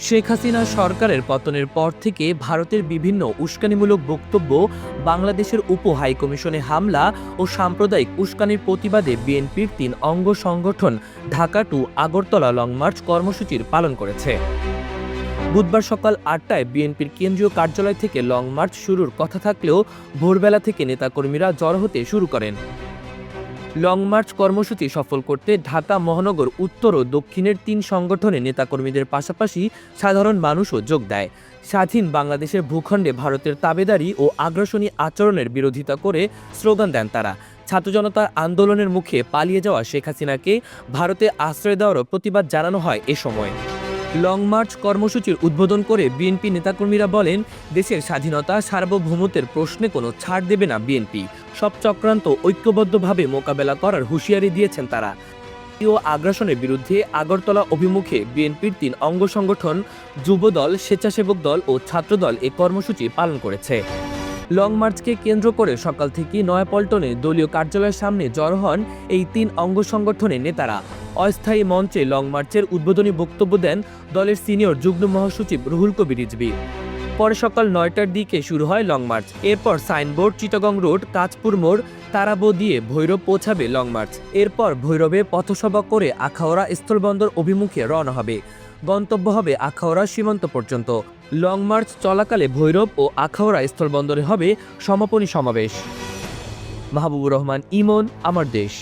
শেখ হাসিনা সরকারের পতনের পর থেকে ভারতের বিভিন্ন উস্কানিমূলক বক্তব্য, বাংলাদেশের উপ হাইকমিশনে হামলা ও সাম্প্রদায়িক উস্কানির প্রতিবাদে বিএনপির ৩ অঙ্গ সংগঠন Dhaka to Agartala long march কর্মসূচির পালন করেছে। বুধবার সকাল ৮টায় বিএনপির কেন্দ্রীয় কার্যালয় থেকে লং মার্চ শুরুর কথা থাকলেও ভোরবেলা থেকে নেতাকর্মীরা জড়ো হতে শুরু করেন। লং মার্চ কর্মসূচি সফল করতে ঢাকা মহানগর উত্তর ও দক্ষিণের ৩ সংগঠনের নেতাকর্মীদের পাশাপাশি সাধারণ মানুষও যোগ দেয়। স্বাধীন বাংলাদেশের ভূখণ্ডে ভারতের তাবেদারি ও আগ্রাসনী আচরণের বিরোধিতা করে স্লোগান দেন তারা। ছাত্র জনতার আন্দোলনের মুখে পালিয়ে যাওয়া শেখ হাসিনাকে ভারতে আশ্রয় দেওয়ারও প্রতিবাদ জানানো হয় এ সময়। লং মার্চ কর্মসূচির উদ্বোধন করে বিএনপি নেতাকর্মীরা বলেন, দেশের স্বাধীনতা সার্বভৌমত্বের প্রশ্নে কোনো ছাড় দেবে না বিএনপি। সব চক্রান্ত ঐক্যবদ্ধভাবে মোকাবেলা করার হুঁশিয়ারি দিয়েছেন তারা। ও আগ্রাসনের বিরুদ্ধে আগরতলা অভিমুখে বিএনপির ৩ অঙ্গ সংগঠন যুবদল, স্বেচ্ছাসেবক দল ও ছাত্রদল এ কর্মসূচি পালন করেছে। লং মার্চকে কেন্দ্র করে সকাল থেকে নয়াপল্টনে দলীয় কার্যালয়ের সামনে জড়ো হন এই ৩ অঙ্গ সংগঠনের নেতারা। অস্থায়ী মঞ্চে লং মার্চের উদ্বোধনী বক্তব্য দেন দলের সিনিয়র যুগ্ম মহাসচিব রুহুল কবির রিজভী। পরে সকাল ৯টার দিকে শুরু হয় লং মার্চ। এরপর সাইনবোর্ড, চিটাগং রোড, কাঁচপুর মোড়, তারাবো দিয়ে ভৈরব পৌঁছাবে লং মার্চ। এরপর ভৈরবে পথসভা করে আখাউড়া স্থলবন্দর অভিমুখে রওনা হবে। গন্তব্য হবে আখাউড়া সীমান্ত পর্যন্ত। লং মার্চ চলাকালে ভৈরব ও আখাউড়া স্থলবন্দরে হবে সমাপনী সমাবেশ। মাহবুবুর রহমান ইমন, আমার দেশ।